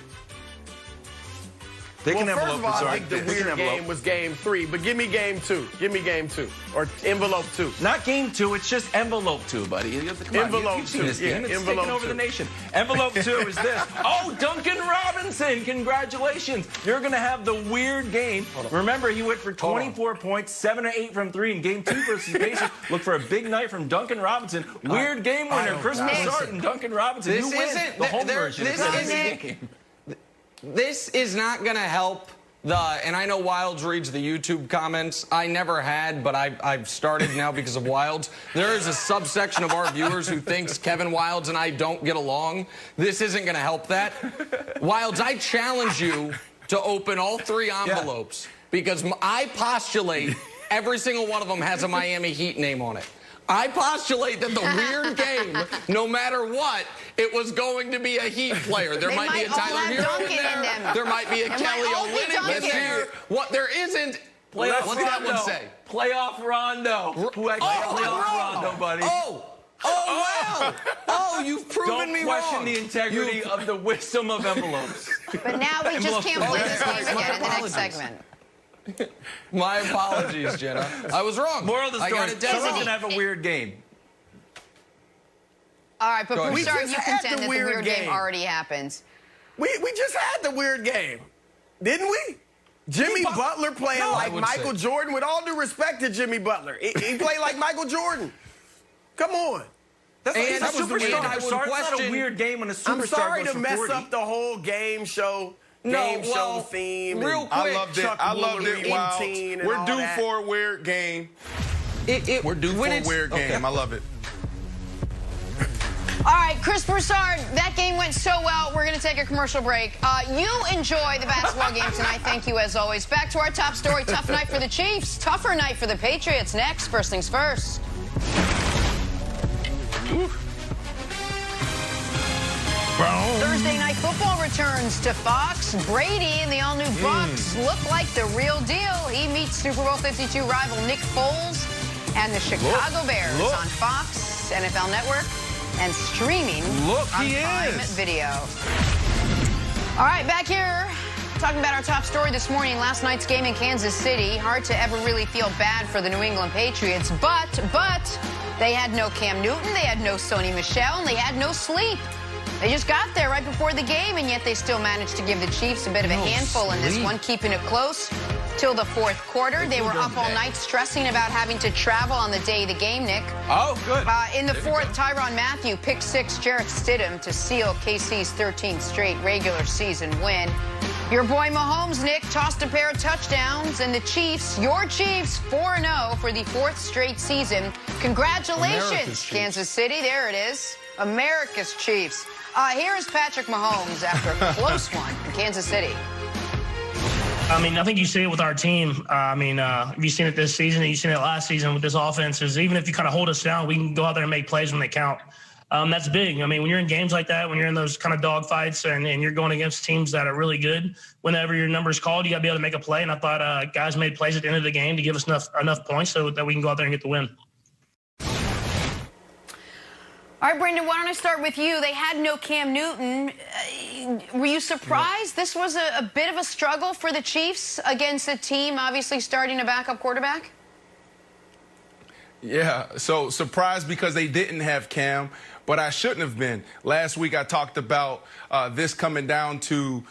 Pick an envelope. First of all, I think the weird game was Game 3, but give me Game 2. Give me Game 2. Or envelope 2. Not Game 2, it's just envelope 2, buddy. Envelope 2. This game. It's taking over the nation. Envelope 2 is this. Oh, Duncan Robinson, congratulations. You're going to have the weird game. Remember, he went for 24 points, 7 or 8 from 3 in Game 2 versus the Pacers. Look for a big night from Duncan Robinson. Weird game winner, Chris Broussard and Duncan Robinson. This you win isn't the home version. This is not going to help and I know Wilds reads the YouTube comments. I never had, but I've started now because of Wilds. There is a subsection of our viewers who thinks Kevin Wilds and I don't get along. This isn't going to help that. Wilds, I challenge you to open all 3 envelopes because I postulate every single one of them has a Miami Heat name on it. I postulate that the weird game, no matter what, it was going to be a Heat player. There might be a Tyler Hero in there. There might be a Kelly Olynyk in there. What there isn't, what's that one say? Playoff Rondo. Playoff Rondo, buddy. Oh, wow. Oh, you've proven me wrong. Don't question the integrity of the wisdom of envelopes. But now we just can't play this game again in the next segment. My apologies, Jenna. I was wrong. Moral of the story, someone's going to have a weird game. All right, but Broussard, you contend that the weird game game already happens. We just had the weird game, didn't we? Jimmy Butler playing like Michael Jordan. With all due respect to Jimmy Butler, he played like Michael Jordan. Come on. That was the weird. It's not a weird game when a superstar I'm sorry goes to for mess 40. up the whole game show. Show theme. Real quick, I loved it. Wow. We're due for a weird game. We're due for a weird game. I love it. All right, Chris Broussard, that game went so well. We're going to take a commercial break. You enjoy the basketball game tonight. Thank you, as always. Back to our top story. Tough night for the Chiefs. Tougher night for the Patriots. Next, first things first. Thursday Thursday Night Football returns to Fox. Brady and the all-new Bucks look like the real deal. He meets Super Bowl 52 rival Nick Foles and the Chicago Bears on Fox, NFL Network, and streaming on Prime Video. All right, back here, talking about our top story this morning, last night's game in Kansas City. Hard to ever really feel bad for the New England Patriots, but they had no Cam Newton, they had no Sony Michel, and they had no sleep. They just got there right before the game, and yet they still managed to give the Chiefs a bit of a handful in this one, keeping it close till the fourth quarter. They were up all night stressing about having to travel on the day of the game, Nick. Oh, good. In the fourth, Tyrann Mathieu picked 6 Jarrett Stidham to seal KC's 13th straight regular season win. Your boy Mahomes, Nick, tossed a pair of touchdowns, and the Chiefs, your Chiefs, 4-0 for the 4th straight season. Congratulations, Kansas City. There it is. America's Chiefs. Here is Patrick Mahomes after a close one in Kansas City. I mean, I think you see it with our team. You've seen it this season, and you've seen it last season with this offense. Is even if you kind of hold us down, we can go out there and make plays when they count. That's big. I mean, when you're in games like that, when you're in those kind of dogfights and you're going against teams that are really good, whenever your number's called, you got to be able to make a play. And I thought guys made plays at the end of the game to give us enough points so that we can go out there and get the win. All right, Brendan, why don't I start with you? They had no Cam Newton. Were you surprised this was a bit of a struggle for the Chiefs against a team obviously starting a backup quarterback? Yeah, so surprised because they didn't have Cam, but I shouldn't have been. Last week I talked about this coming down to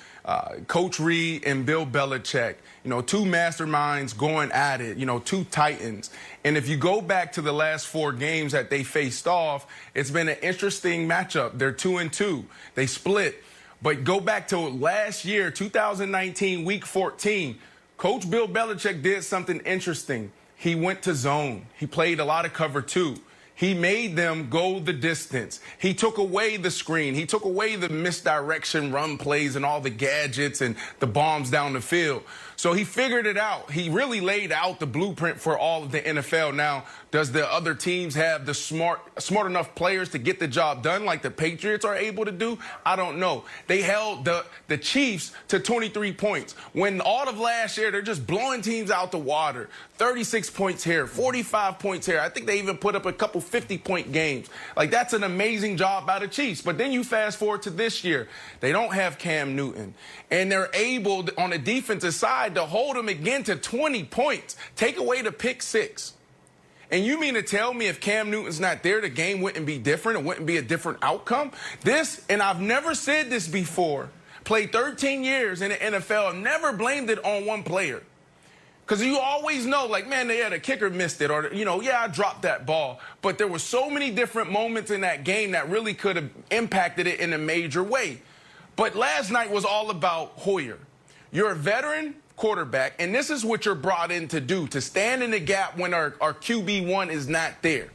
Coach Reid and Bill Belichick. You know, 2 masterminds going at it, 2 titans. And if you go back to the last 4 games that they faced off, it's been an interesting matchup. They're 2-2. They split. But go back to last year, 2019, week 14. Coach Bill Belichick did something interesting. He went to zone. He played a lot of cover 2. He made them go the distance. He took away the screen. He took away the misdirection run plays and all the gadgets and the bombs down the field. So he figured it out. He really laid out the blueprint for all of the NFL. Now, does the other teams have the smart enough players to get the job done like the Patriots are able to do? I don't know. They held the Chiefs to 23 points. When all of last year, they're just blowing teams out the water. 36 points here, 45 points here. I think they even put up a couple 50-point games. Like, that's an amazing job by the Chiefs. But then you fast forward to this year. They don't have Cam Newton. And they're able, on the defensive side, to hold them again to 20 points. Take away the pick 6. And you mean to tell me if Cam Newton's not there, the game wouldn't be different? It wouldn't be a different outcome? This, and I've never said this before, played 13 years in the NFL, never blamed it on one player. Because you always know, like, man, the kicker missed it, or, I dropped that ball. But there were so many different moments in that game that really could have impacted it in a major way. But last night was all about Hoyer. You're a veteran quarterback, and this is what you're brought in to do, to stand in the gap when our QB1 is not there.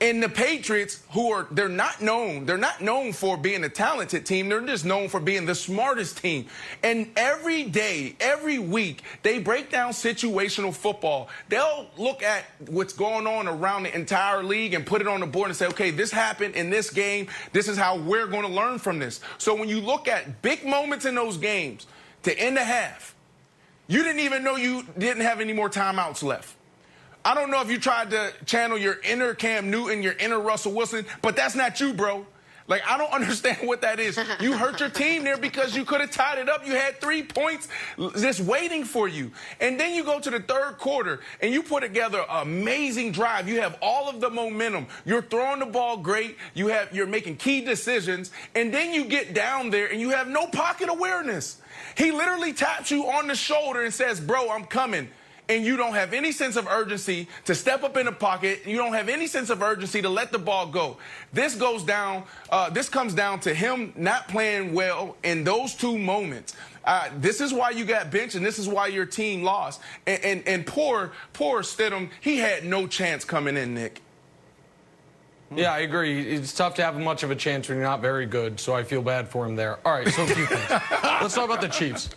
And the Patriots, they're not known for being a talented team. They're just known for being the smartest team. And every day, every week, they break down situational football. They'll look at what's going on around the entire league and put it on the board and say, okay, this happened in this game. This is how we're going to learn from this. So when you look at big moments in those games to end the half, you didn't even know you didn't have any more timeouts left. I don't know if you tried to channel your inner Cam Newton, your inner Russell Wilson, but that's not you, bro. Like, I don't understand what that is. You hurt your team there because you could have tied it up. You had 3 points just waiting for you. And then you go to the third quarter, and you put together an amazing drive. You have all of the momentum. You're throwing the ball great. You're making key decisions. And then you get down there, and you have no pocket awareness. He literally taps you on the shoulder and says, bro, I'm coming. And you don't have any sense of urgency to step up in the pocket. You don't have any sense of urgency to let the ball go. This comes down to him not playing well in those 2 moments. This is why you got benched, and this is why your team lost. And poor Stidham, he had no chance coming in, Nick. Yeah, I agree. It's tough to have much of a chance when you're not very good, so I feel bad for him there. All right, so a few things. Let's talk about the Chiefs.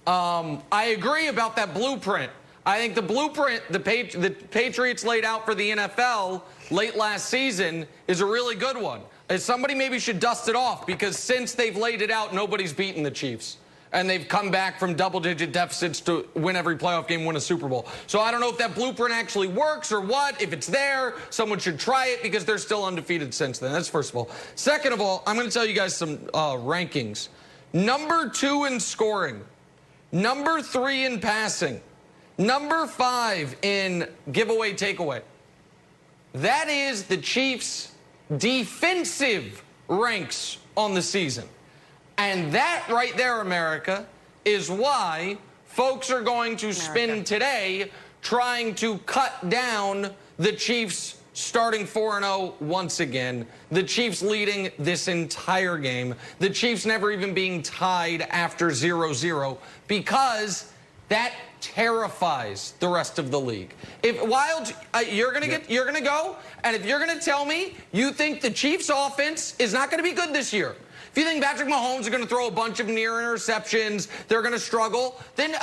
I agree about that blueprint. I think the blueprint the Patriots laid out for the NFL late last season is a really good one. Somebody maybe should dust it off, because since they've laid it out, nobody's beaten the Chiefs. And they've come back from double-digit deficits to win every playoff game, win a Super Bowl. So I don't know if that blueprint actually works or what. If it's there, someone should try it, because they're still undefeated since then. That's first of all. Second of all, I'm going to tell you guys some rankings. Number 2 in scoring. Number 3 in passing. Number 5 in giveaway takeaway. That is the Chiefs' defensive ranks on the season. And that right there, America, is why folks are going to spend today trying to cut down the Chiefs starting 4-0 once again. The Chiefs leading this entire game. The Chiefs never even being tied after 0-0, because that terrifies the rest of the league. If Wild, you're gonna go, and if you're gonna tell me you think the Chiefs offense is not gonna be good this year, if you think Patrick Mahomes is going to throw a bunch of near interceptions, they're going to struggle, then,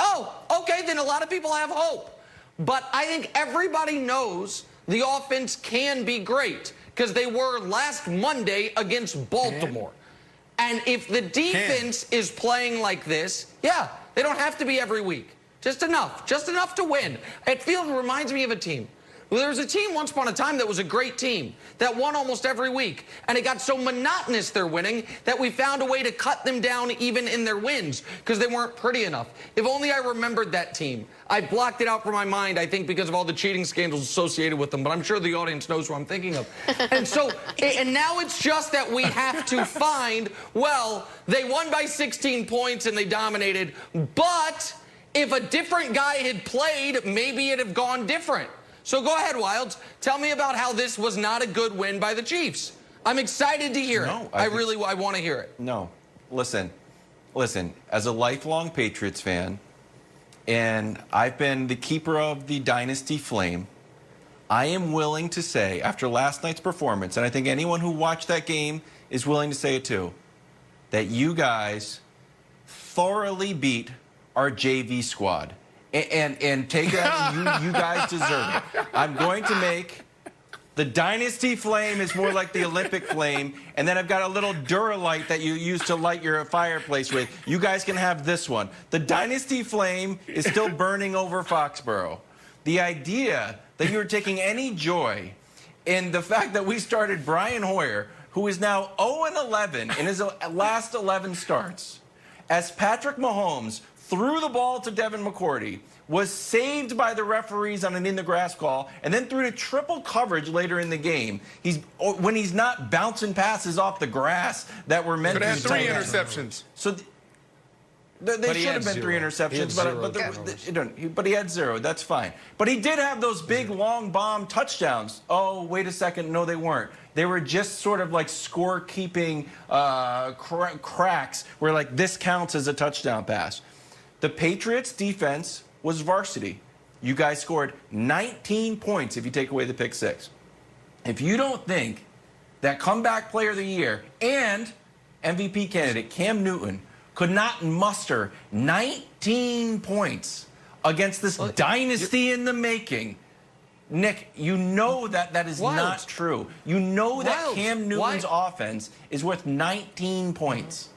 okay, then a lot of people have hope. But I think everybody knows the offense can be great, because they were last Monday against Baltimore. And if the defense is playing like this, yeah, they don't have to be every week. Just enough to win. It reminds me of a team. Well, there was a team once upon a time that was a great team that won almost every week, and it got so monotonous their winning that we found a way to cut them down even in their wins, because they weren't pretty enough. If only I remembered that team. I blocked it out from my mind, I think, because of all the cheating scandals associated with them, but I'm sure the audience knows who I'm thinking of. And so, and now it's just that we have to find, well, they won by 16 points and they dominated, but if a different guy had played, maybe it'd have gone different. So go ahead, Wilds. Tell me about how this was not a good win by the Chiefs. I'm excited to hear it. I want to hear it. No. Listen. As a lifelong Patriots fan, and I've been the keeper of the dynasty flame, I am willing to say, after last night's performance, and I think anyone who watched that game is willing to say it too, that you guys thoroughly beat our JV squad. And take that, you guys deserve it. I'm going to make the Dynasty Flame is more like the Olympic Flame, and then I've got a little Duralight that you use to light your fireplace with. You guys can have this one. The Dynasty Flame is still burning over Foxborough. The idea that you're taking any joy in the fact that we started Brian Hoyer, who is now 0-11 in his last 11 starts, as Patrick Mahomes threw the ball to Devin McCourty, was saved by the referees on an in-the-grass call, and then threw to triple coverage later in the game. When he's not bouncing passes off the grass that were meant to be. But had 3 interceptions. So they should have been 3 interceptions, but he had 0. That's fine. But he did have those big, long bomb touchdowns. Oh, wait a second. No, they weren't. They were just sort of like score-keeping cracks where, like, this counts as a touchdown pass. The Patriots' defense was varsity. You guys scored 19 points if you take away the pick 6. If you don't think that comeback player of the year and MVP candidate Cam Newton could not muster 19 points against this dynasty in the making, Nick, you know that is not true. You know that Cam Newton's offense is worth 19 points.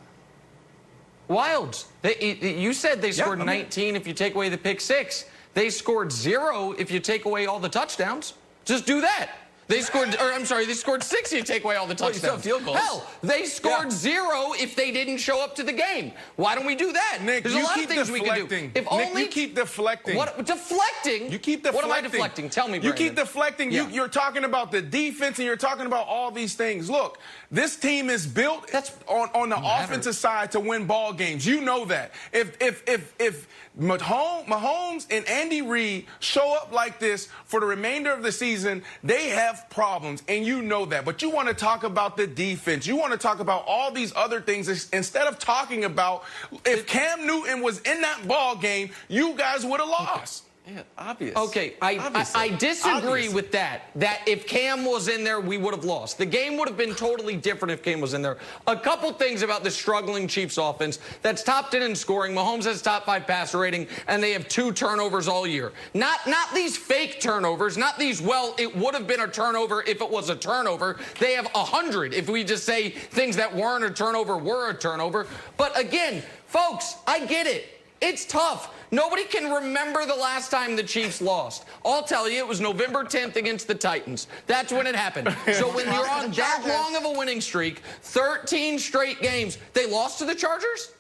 Wilds. You said they scored 19 if you take away the pick 6. They scored 0 if you take away all the touchdowns. Just do that. They scored, they scored 6 if you take away all the touchdowns. Well, you still have field goals. Hell, they scored 0 if they didn't show up to the game. Why don't we do that? Nick, there's a lot of things we can do. If only you keep deflecting. What deflecting? You keep deflecting. What am I deflecting? Tell me, Brandon. You keep deflecting. Yeah. You're talking about the defense and you're talking about all these things. Look, this team is built on the offensive side to win ball games. You know that. If Mahomes and Andy Reid show up like this for the remainder of the season, they have problems, and you know that. But you want to talk about the defense. You want to talk about all these other things instead of talking about if Cam Newton was in that ball game, you guys would have lost. Yeah, obvious. Okay, I disagree with that. That if Cam was in there, we would have lost. The game would have been totally different if Cam was in there. A couple things about the struggling Chiefs offense that's top 10 in scoring. Mahomes has top 5 passer rating, and they have 2 turnovers all year. Not these fake turnovers, not these, well, it would have been a turnover if it was a turnover. They have 100 if we just say things that weren't a turnover were a turnover. But again, folks, I get it. It's tough. Nobody can remember the last time the Chiefs lost. I'll tell you, it was November 10th against the Titans. That's when it happened. So when you're on that long of a winning streak, 13 straight games, they lost to the Chargers?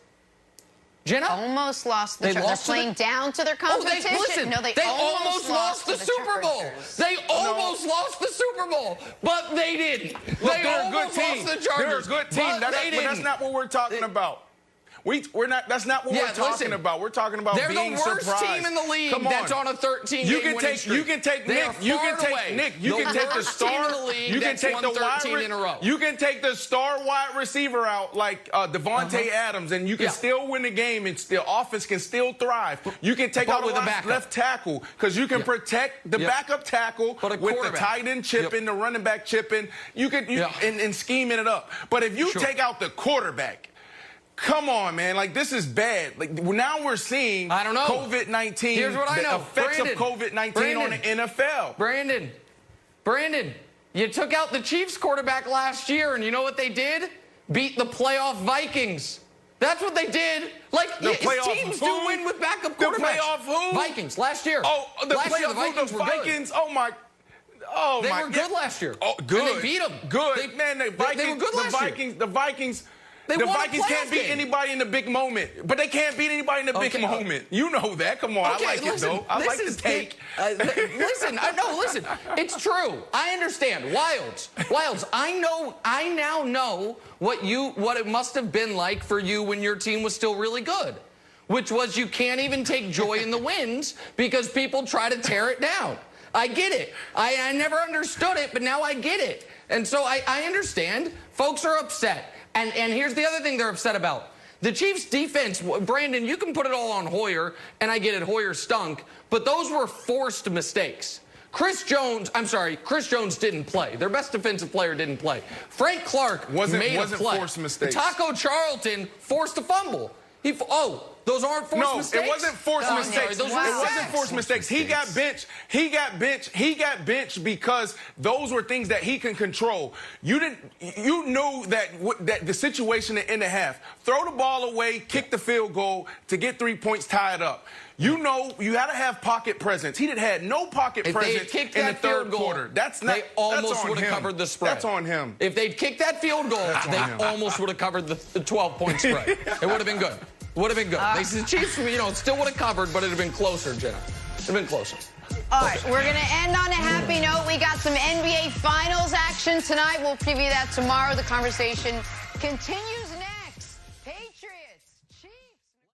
Jenna? Almost lost the Chargers. They're playing down to their competition. They almost lost the Super Bowl. They almost lost the Super Bowl, but they didn't. Look, they're a good team. Lost the Chargers, they're a good team. But that's not what we're talking about. We're not. That's not what we're talking about. We're talking about being surprised. They're the worst team in the league that's on a 13-game winning streak. You can take Nick. You can take Nick. You can take the star. You can take the wide. You can take the star wide receiver out like Devontae Adams, and you can still win the game, and the offense can still thrive. You can take out the left tackle because you can protect the backup tackle with the tight end chipping, the running back chipping. You can and scheming it up. But if you take out the quarterback. Come on, man. Like, this is bad. Like, now we're seeing COVID-19. Here's what I know. The effects of COVID-19 on the NFL. Brandon, you took out the Chiefs quarterback last year, and you know what they did? Beat the playoff Vikings. That's what they did. Like, teams do win with backup quarterbacks. The playoff who? Vikings, last year. Oh, the Vikings were good. Oh, they were good last year. Oh, good. And they beat them. Good. Man, they were good last year. The Vikings can't beat anybody in the big moment, but they can't beat anybody in the big moment. You know that. Come on, I like it though. I like the take. Listen, it's true. I understand. Wilds. I now know what it must have been like for you when your team was still really good, which was you can't even take joy in the wins because people try to tear it down. I get it. I never understood it, but now I get it. And so I understand. Folks are upset. And here's the other thing they're upset about. The Chiefs' defense, Brandon, you can put it all on Hoyer, and I get it, Hoyer stunk, but those were forced mistakes. Chris Jones didn't play. Their best defensive player didn't play. Frank Clark made a play. Forced mistakes. Taco Charlton forced a fumble. Those aren't forced mistakes? No, it wasn't forced mistakes. It wasn't forced mistakes. He got benched. He got benched because those were things that he can control. You knew that the situation in the half. Throw the ball away, kick the field goal to get 3 points tied up. You know, you got to have pocket presence. He had no pocket presence in the third quarter. They almost would have covered the spread. That's on him. If they'd kicked that field goal, they almost would have covered the 12-point spread. It would have been good. Would have been good. The Chiefs, still would have covered, but it would have been closer, Jenna. It would have been closer. All right, we're going to end on a happy note. We got some NBA Finals action tonight. We'll preview that tomorrow. The conversation continues.